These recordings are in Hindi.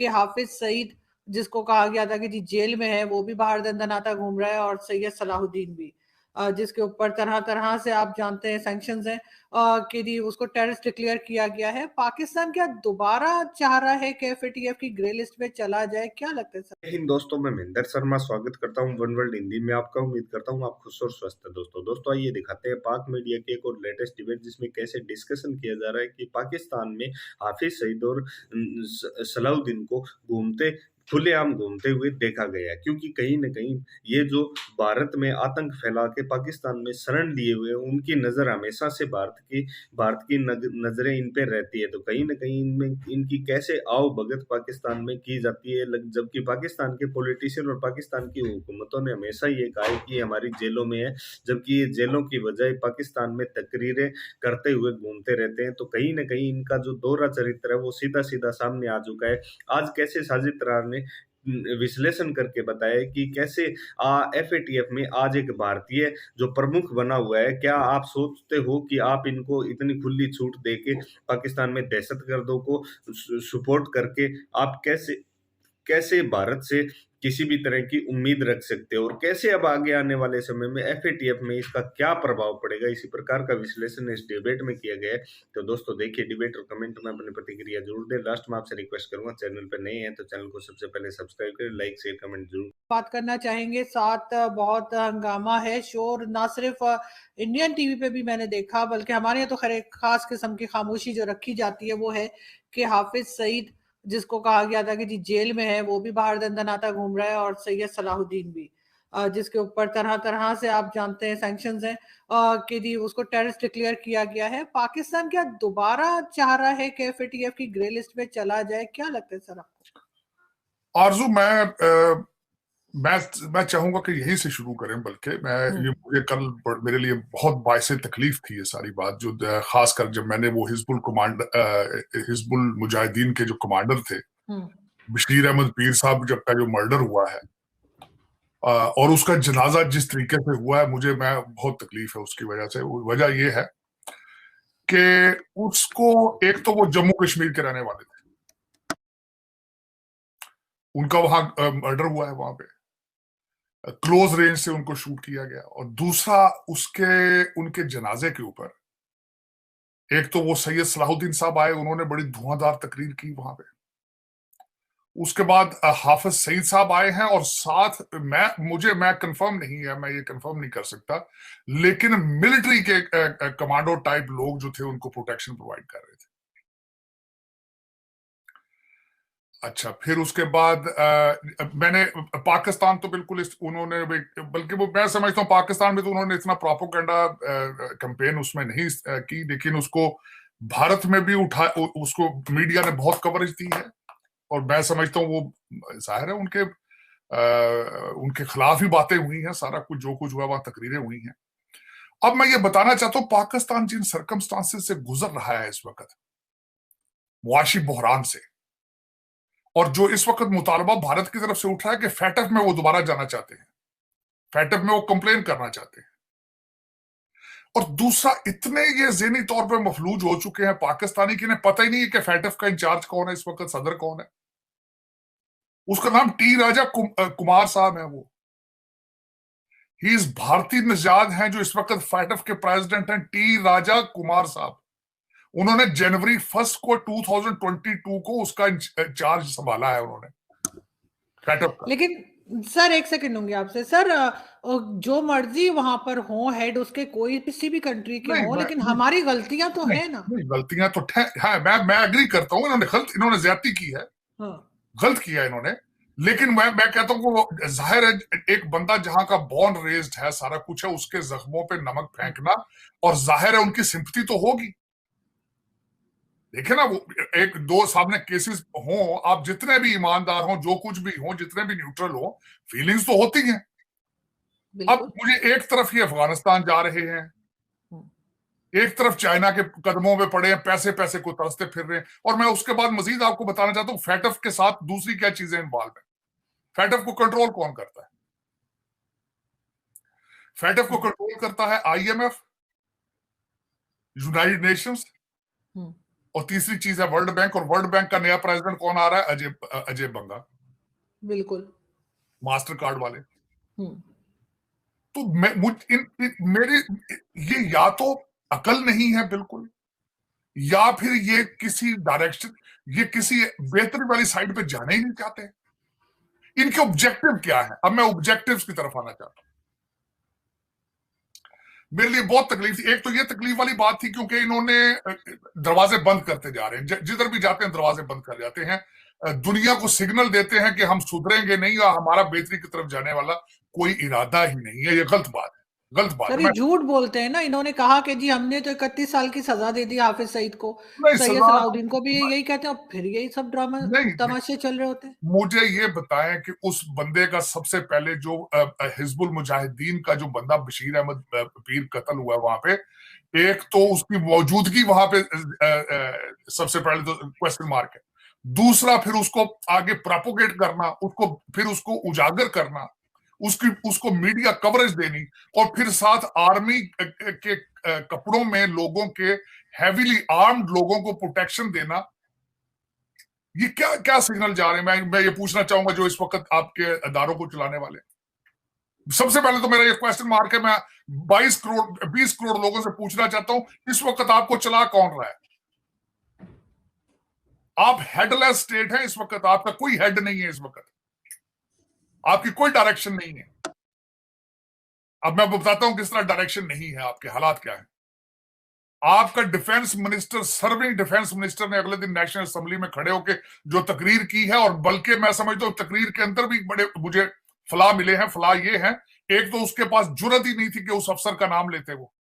कि हाफिज सईद, जिसको कहा गया था कि जी जेल में है, वो भी बाहर दंदनाता घूम रहा है, और सैयद सलाहुद्दीन भी, जिसके ऊपर तरह तरह से आप जानते हैं सैंक्शंस हैं, कि जी उसको टेररिस्ट डिक्लेयर किया गया है। पाकिस्तान क्या दोबारा चाह रहा है कि एफएटीएफ की ग्रे लिस्ट में चला जाए? क्या लगता है सर? हिंद दोस्तों, मैं महेंद्र शर्मा स्वागत करता हूं वन वर्ल्ड हिंदी में आपका। उम्मीद करता हूं आप खुश और स्वस्थ हैं। दोस्तों आइए दिखाते हैं पाक मीडिया के एक और लेटेस्ट डिबेट, जिसमें कैसे डिस्कशन किया जा रहा है कि पाकिस्तान में हाफिज सईद और सलाउद्दीन को खुलेआम घूमते हुए देखा गया, क्योंकि कहीं न कहीं ये जो भारत में आतंक फैला के पाकिस्तान में शरण लिए हुए, उनकी नजर हमेशा से भारत की नजरें इन पे रहती है। तो कहीं न कहीं इनमें इनकी कैसे आओ भगत पाकिस्तान में की जाती है, जबकि पाकिस्तान के पॉलिटिशियन और पाकिस्तान की हुकूमतों ने हमेशा ये कहा है कि हमारी जेलों में है, जबकि ये जेलों की बजाय पाकिस्तान में तकरीरें करते हुए घूमते रहते हैं। तो कहीं न कहीं इनका जो दोहरा चरित्र है वो सीधा-सीधा सामने आ चुका है। आज कैसे साजिद रार ने विश्लेषण करके बताया कि कैसे एफएटीएफ में आज एक भारतीय जो प्रमुख बना हुआ है, क्या आप सोचते हो कि आप इनको इतनी खुली छूट देके पाकिस्तान में दहशतगर्दों को सपोर्ट करके आप कैसे कैसे भारत से किसी भी तरह की उम्मीद रख सकते हो, और कैसे अब आगे आने वाले समय में एफएटीएफ में इसका क्या प्रभाव पड़ेगा? इसी प्रकार का विश्लेषण इस डिबेट में किया गया है। तो दोस्तों देखिए डिबेट और कमेंट में अपनी प्रतिक्रिया जरूर दें। लास्ट में आपसे रिक्वेस्ट करूंगा, चैनल पर नए हैं तो चैनल को सबसे पहले सब्सक्राइब करें, लाइक शेयर कमेंट जरूर बात करना चाहेंगे। साथ बहुत हंगामा है, शोर ना सिर्फ इंडियन टीवी पे भी मैंने देखा, बल्कि हमारे यहाँ तो खैर एक खास किस्म की खामोशी जो रखी जाती है वो है कि हाफिज सईद, जिसको कहा गया था कि जी जेल में है, वो भी बाहर दंदनाता घूम रहा है, और सैयद सलाहुद्दीन भी, जिसके ऊपर तरह तरह से आप जानते हैं सैंक्शंस हैं, कि जी उसको टेररिस्ट डिक्लेयर किया गया है। पाकिस्तान क्या दोबारा चाह रहा है कि एफएटीएफ की ग्रे लिस्ट में चला जाए? क्या लगता है सर आपको? आरजू, मैं चाहूंगा कि यहीं से शुरू करें। बल्कि मुझे कल मेरे लिए बहुत बायसे तकलीफ थी ये सारी बात, जो खासकर जब मैंने वो हिजबुल मुजाहिदीन के जो कमांडर थे बशीर अहमद पीर साहब जब का जो मर्डर हुआ है, और उसका जनाजा जिस तरीके से हुआ है, मैं बहुत तकलीफ है उसकी वजह से। वजह ये है कि उसको, एक तो वो जम्मू कश्मीर के रहने वाले थे, उनका वहां मर्डर हुआ है, वहां पे क्लोज रेंज से उनको शूट किया गया। और दूसरा, उनके जनाजे के ऊपर एक तो वो सैयद सलाहुद्दीन साहब आए, उन्होंने बड़ी धुआंधार तकरीर की वहां पे। उसके बाद हाफिज सईद साहब आए हैं, और साथ मैं कंफर्म नहीं है, मैं ये कंफर्म नहीं कर सकता, लेकिन मिलिट्री के कमांडो टाइप लोग जो थे उनको प्रोटेक्शन प्रोवाइड कर रहे थे। अच्छा, फिर उसके बाद मैंने पाकिस्तान तो बिल्कुल उन्होंने, बल्कि वो मैं समझता हूँ पाकिस्तान में तो उन्होंने इतना प्रोपेगेंडा कैंपेन उसमें नहीं की, लेकिन उसको भारत में भी उसको मीडिया ने बहुत कवरेज दी है। और मैं समझता हूँ वो जाहिर है उनके खिलाफ ही बातें हुई हैं, सारा कुछ जो कुछ हुआ वहां तकरीरें हुई हैं। अब मैं ये बताना चाहता हूँ, पाकिस्तान जिन सर्कमस्टांसेस से गुजर रहा है इस वक्त, मुआशी बहरान से, और जो इस वक्त मुतालबा भारत की तरफ से उठ रहा है कि फैटफ में वो दोबारा जाना चाहते हैं, फैटफ में वो कंप्लेन करना चाहते हैं। और दूसरा, इतने ये ज़हनी तौर पे मफलूज हो चुके हैं पाकिस्तानी कि इन्हें पता ही नहीं है कि फैटफ का इंचार्ज कौन है इस वक्त, सदर कौन है। उसका नाम टी राजा कुमार साहब है। वो ही इज भारतीय निजाद हैं, जो इस वक्त फैटफ के प्रेसिडेंट हैं, टी राजा कुमार साहब। उन्होंने जनवरी 1 को 2022 को उसका चार्ज संभाला है उन्होंने, फैटफ का। लेकिन सर एक सेकंड लूंगी आपसे सर, जो मर्जी वहां पर हो हेड उसके, कोई किसी भी कंट्री के हो, लेकिन हमारी गलतियां तो है ना। गलतियां तो है, मैं एग्री करता हूँ, इन्होंने ज्यादती की है, गलत किया इन्होंने। लेकिन मैं कहता हूँ जाहिर है, एक बंदा जहां का बॉर्न रेज्ड है, सारा कुछ है, उसके जख्मों पे नमक फेंकना, और जाहिर है उनकी सिंपैथी तो होगी। देखिए ना, वो एक दो सामने केसेस हो, आप जितने भी ईमानदार हो, जो कुछ भी हो, जितने भी न्यूट्रल हो, फीलिंग्स तो होती हैं। अब मुझे एक तरफ ये अफगानिस्तान जा रहे हैं, एक तरफ चाइना के कदमों में पड़े हैं, पैसे पैसे को तरसते फिर रहे हैं। और मैं उसके बाद मजीद आपको बताना चाहता हूं फैटफ के साथ दूसरी क्या चीजें इन्वॉल्व है। फैटफ को कंट्रोल कौन करता है? फैटफ को कंट्रोल करता है आईएमएफ, यूनाइटेड नेशंस, और तीसरी चीज है वर्ल्ड बैंक, और वर्ल्ड बैंक का नया प्रेसिडेंट कौन आ रहा है? अजय बंगा, बिल्कुल। मास्टर कार्ड वाले। हम्म। तो मेरे ये या तो अकल नहीं है बिल्कुल, या फिर ये किसी डायरेक्शन, ये किसी बेहतरी वाली साइड पे जाना ही नहीं चाहते। इनके ऑब्जेक्टिव क्या है? अब मैं ऑब्जेक्टिव्स की तरफ आना चाहता हूं। मेरे लिए बहुत तकलीफ थी। एक तो ये तकलीफ वाली बात थी क्योंकि इन्होंने दरवाजे बंद करते जा रहे हैं, जिधर भी जाते हैं दरवाजे बंद कर जाते हैं, दुनिया को सिग्नल देते हैं कि हम सुधरेंगे नहीं और हमारा बेहतरी की तरफ जाने वाला कोई इरादा ही नहीं है। ये गलत बात है, गलत बात सर है। ये मैं झूठ बोलते हैं ना, इन्होंने कहा कि जी हमने तो 31 साल की सजा दे दी हाफिज सईद को, नहीं, सैयद सजा सलाउद्दीन को भी यही कहते हैं, और फिर यही सब ड्रामा नहीं, तमाशे चल रहे होते हैं। मुझे ये बताएं कि उस बंदे का सबसे पहले जो हिजबुल मुजाहिदीन का जो बंदा बशीर अहमद पीर कत्ल हुआ वहां पे, एक तो उसकी मौजूदगी वहां पे सबसे पहले तो क्वेश्चन मार्क है। दूसरा फिर उसको आगे प्रोपोगेट करना, फिर उसको उजागर करना, उसको मीडिया कवरेज देनी, और फिर साथ आर्मी के कपड़ों में लोगों के, हैवीली आर्म्ड लोगों को प्रोटेक्शन देना। ये क्या क्या सिग्नल जा रहे हैं? मैं ये पूछना चाहूंगा जो इस वक्त आपके अदारों को चलाने वाले। सबसे पहले तो मेरा ये क्वेश्चन मार्क है। मैं 22 करोड़ 20 करोड़ लोगों से पूछना चाहता हूं, इस वक्त आपको चला कौन रहा है? आप हेडलेस स्टेट है इस वक्त, आपका कोई हेड नहीं है इस वक्त, आपकी कोई डायरेक्शन नहीं है। अब मैं बताता हूं किस तरह डायरेक्शन नहीं है, आपके हालात क्या है। आपका defence minister, serving defence minister ने अगले दिन नेशनल असेंबली में खड़े होकर जो तकरीर की है, और बल्कि मैं समझता हूं तकरीर के अंदर भी बड़े मुझे फला मिले हैं। फला ये है, एक तो उसके पास जुर्रत ही नहीं थी कि उस अफसर का नाम लेते वो,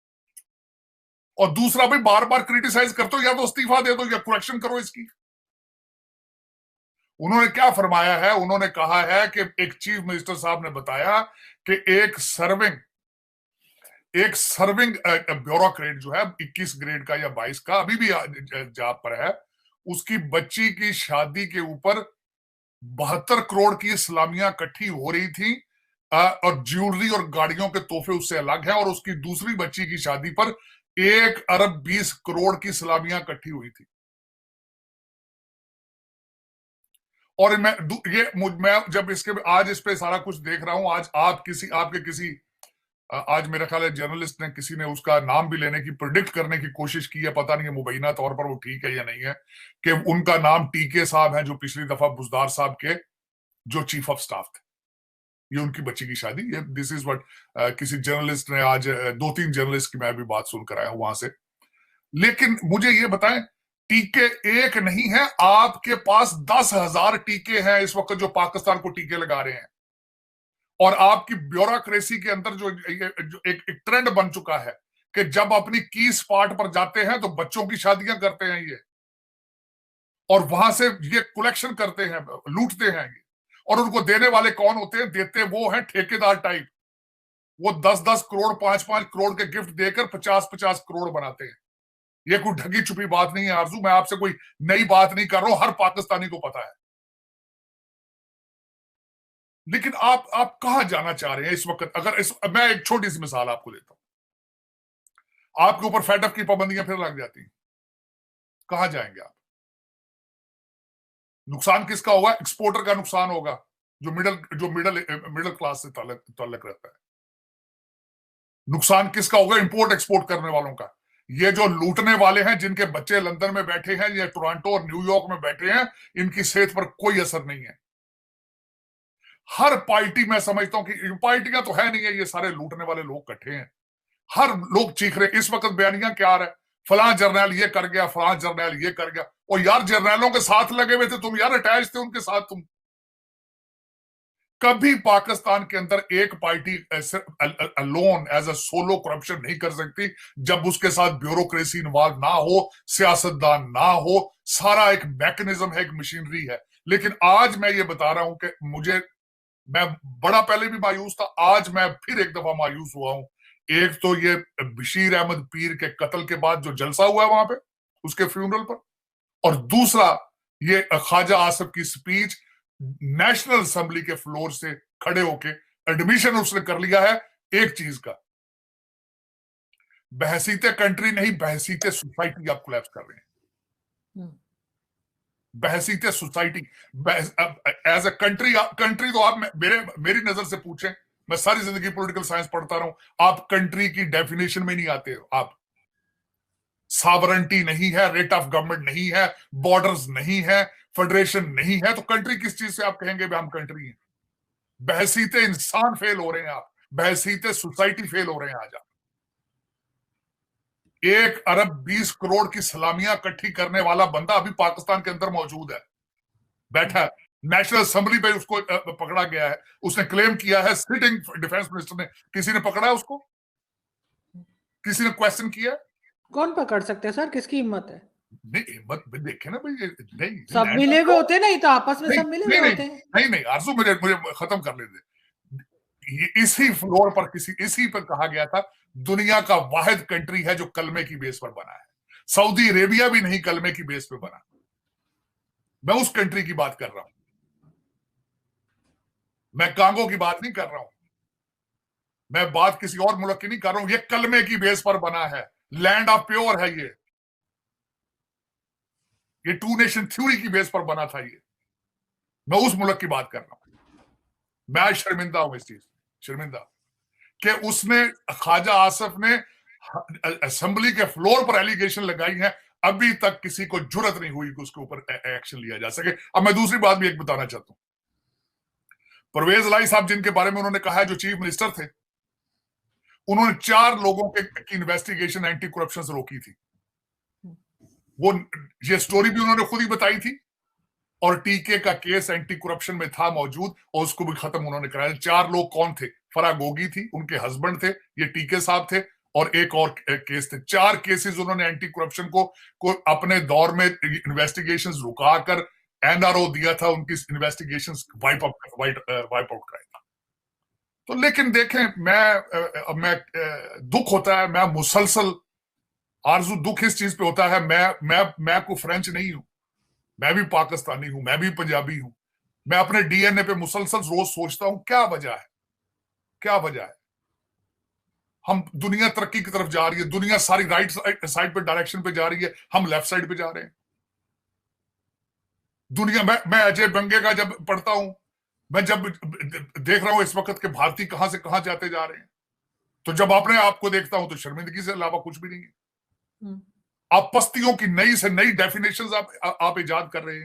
और दूसरा भी बार बार क्रिटिसाइज करते हो, या तो इस्तीफा दे दो या करेक्शन करो इसकी। उन्होंने क्या फरमाया है? उन्होंने कहा है कि एक चीफ मिनिस्टर साहब ने बताया कि एक सर्विंग ब्यूरोक्रेट जो है 21 ग्रेड का या 22 का अभी भी जॉब पर है, उसकी बच्ची की शादी के ऊपर 72 करोड़ की इस्लामियां इकट्ठी हो रही थी, और ज्वेलरी और गाड़ियों के तोहफे उससे अलग हैं, और उसकी दूसरी बच्ची की शादी पर 1 अरब 20 करोड़ की इस्लामियां इकट्ठी हुई थी। और मैं जब आज इस पे सारा कुछ देख रहा हूं, आज आपके किसी आज मेरा ख्याल है जर्नलिस्ट ने, किसी ने उसका नाम भी लेने की, प्रिडिक्ट करने की कोशिश की है, पता नहीं है मुबैना तौर पर वो ठीक है या नहीं है, कि उनका नाम टीके साहब है, जो पिछली दफा बुजदार साहब के जो चीफ ऑफ स्टाफ थे। ये उनकी बच्ची की शादी, ये दिस इज व्हाट किसी जर्नलिस्ट ने आज 2-3 जर्नलिस्ट की मैं भी बात सुनकर आया हूं वहां से। लेकिन मुझे ये बताएं, टीके एक नहीं है, आपके पास 10,000 टीके हैं इस वक्त जो पाकिस्तान को टीके लगा रहे हैं। और आपकी ब्यूरोक्रेसी के अंदर जो एक ट्रेंड बन चुका है कि जब अपनी की स्पॉट पर जाते हैं तो बच्चों की शादियां करते हैं ये, और वहां से ये कलेक्शन करते हैं, लूटते हैं ये। और उनको देने वाले कौन होते हैं? देते वो हैं ठेकेदार टाइप। वो 10-10 करोड़ 5-5 करोड़ के गिफ्ट देकर 50-50 करोड़ बनाते हैं। ये कोई ढगी छुपी बात नहीं है आरजू, मैं आपसे कोई नई बात नहीं कर रहा हूं, हर पाकिस्तानी को पता है। लेकिन आप कहां जाना चाह रहे हैं इस वक्त? मैं एक छोटी सी मिसाल आपको देता हूं। आपके ऊपर फेडअप की पाबंदियां फिर लग जाती हैं, कहां जाएंगे आप? नुकसान किसका होगा? एक्सपोर्टर का नुकसान होगा, जो मिडिल क्लास से ताल्लुक रहता है। नुकसान किसका होगा? इंपोर्ट एक्सपोर्ट करने वालों का। ये जो लूटने वाले हैं, जिनके बच्चे लंदन में बैठे हैं या टोरंटो और न्यूयॉर्क में बैठे हैं, इनकी सेहत पर कोई असर नहीं है। हर पार्टी, मैं समझता हूं कि पार्टियां तो है नहीं है, ये सारे लूटने वाले लोग इकट्ठे हैं। हर लोग चीख रहे। इस वक्त बयानियां क्या आ रहा है? फलां जर्नैल ये कर गया, फलां जर्नैल ये कर गया। और यार जर्नैलों के साथ लगे हुए थे तुम, यार अटैच थे उनके साथ तुम। कभी पाकिस्तान के अंदर एक party alone as a solo corruption नहीं कर सकती जब उसके साथ ब्यूरोक्रेसी इन्वॉल्व ना हो, सियासतदान ना हो। सारा एक मैकेनिज्म है, एक मशीनरी है। लेकिन आज मैं ये बता रहा हूं कि मैं बड़ा पहले भी मायूस था, आज मैं फिर एक दफा मायूस हुआ हूं। एक तो ये बशीर अहमद पीर के कत्ल के बाद जो जलसा हुआ है वहां पे, उसके फ्यूनरल पर, और दूसरा ये ख्वाजा आसिफ की स्पीच नेशनल असेंबली के फ्लोर से खड़े होके एडमिशन उसने कर लिया है एक चीज का, बहसीते कंट्री नहीं, बहसीते सोसाइटी आप कोलैप्स कर रहे हैं। बहसीत सोसाइटी, एज ए कंट्री तो आप मेरी नजर से पूछें, मैं सारी जिंदगी पॉलिटिकल साइंस पढ़ता रहा हूं, आप कंट्री की डेफिनेशन में नहीं आते हो। आप सॉवरेंटी नहीं है, रेट ऑफ गवर्नमेंट नहीं है, बॉर्डर्स नहीं है, फेडरेशन नहीं है, तो कंट्री किस चीज से आप कहेंगे हम कंट्री हैं? बहसीते इंसान फेल हो रहे हैं आप, बहसीते सोसाइटी फेल हो रहे हैं आज आप। 1 अरब 20 करोड़ की सलामियां इकट्ठी करने वाला बंदा अभी पाकिस्तान के अंदर मौजूद है, बैठा है। नेशनल असेंबली पे उसको पकड़ा गया है, उसने क्लेम किया है, सिटिंग डिफेंस मिनिस्टर ने, किसी ने पकड़ा है उसको? किसी ने क्वेश्चन किया? कौन पकड़ सकते हैं सर, किसकी हिम्मत है? नहीं, हिम्मत देखे ना भाई, नहीं सब मिले हुए होते हैं, नहीं तो आपस में सब मिले हुए होते हैं। नहीं आरजू, मुझे खत्म कर लेते। इसी फ्लोर पर इसी पर कहा गया था दुनिया का वाहिद कंट्री है जो कलमे की बेस पर बना है। सऊदी अरेबिया भी नहीं कलमे की बेस पर बना। मैं उस कंट्री की बात कर रहा हूं, मैं कांगो की बात नहीं कर रहा हूं, मैं बात किसी और मुल्क की नहीं कर रहा हूं। ये कलमे की बेस पर बना है, लैंड ऑफ प्योर है ये 2 नेशन थ्योरी की बेस पर बना था ये। मैं उस मुल्क की बात कर रहा हूं। मैं आज शर्मिंदा हूं इस चीज, शर्मिंदा कि उसने, ख्वाजा आसिफ ने असेंबली के फ्लोर पर एलिगेशन लगाई है, अभी तक किसी को जुर्रत नहीं हुई कि उसके ऊपर एक्शन लिया जा सके। अब मैं दूसरी बात भी एक बताना चाहता हूं। परवेज लाई साहब, जिनके बारे में उन्होंने कहा है जो चीफ मिनिस्टर थे, उन्होंने 4 लोगों की इन्वेस्टिगेशन एंटी करप्शन से रोकी थी। वो ये स्टोरी भी उन्होंने खुद ही बताई थी, और टीके का केस एंटी करप्शन में था मौजूद, और उसको भी खत्म उन्होंने कराया। 4 लोग कौन थे? फराह गोगी थी, उनके हस्बैंड थे, ये टीके साहब थे, और एक और केस थे। 4 केसेस उन्होंने एंटी करप्शन को अपने दौर में इन्वेस्टिगेशंस रुकाकर एनआरओ दिया था, उनकी इन्वेस्टिगेशंस वाइप आउट कराया था। तो लेकिन देखें, मैं दुख होता है, मैं मुसलसल आरजू दुख इस चीज पे होता है, मैं कोई फ्रेंच नहीं हूं, मैं भी पाकिस्तानी हूं, मैं भी पंजाबी हूं। मैं अपने डीएनए पे मुसलसल रोज सोचता हूं क्या वजह है, क्या वजह है? हम, दुनिया तरक्की की तरफ जा रही है, दुनिया सारी राइट साइड पे डायरेक्शन पे जा रही है, हम लेफ्ट साइड पे जा रहे हैं। दुनिया, मैं अजय बंगे का जब पढ़ता हूं, मैं जब देख रहा हूं इस वक्त के भारतीय कहां से कहां जाते जा रहे हैं, तो जब अपने आप को देखता हूं तो शर्मिंदगी से अलावा कुछ भी नहीं है। आप पस्तियों की नई से नई डेफिनेशंस आप इजाद कर रहे हैं।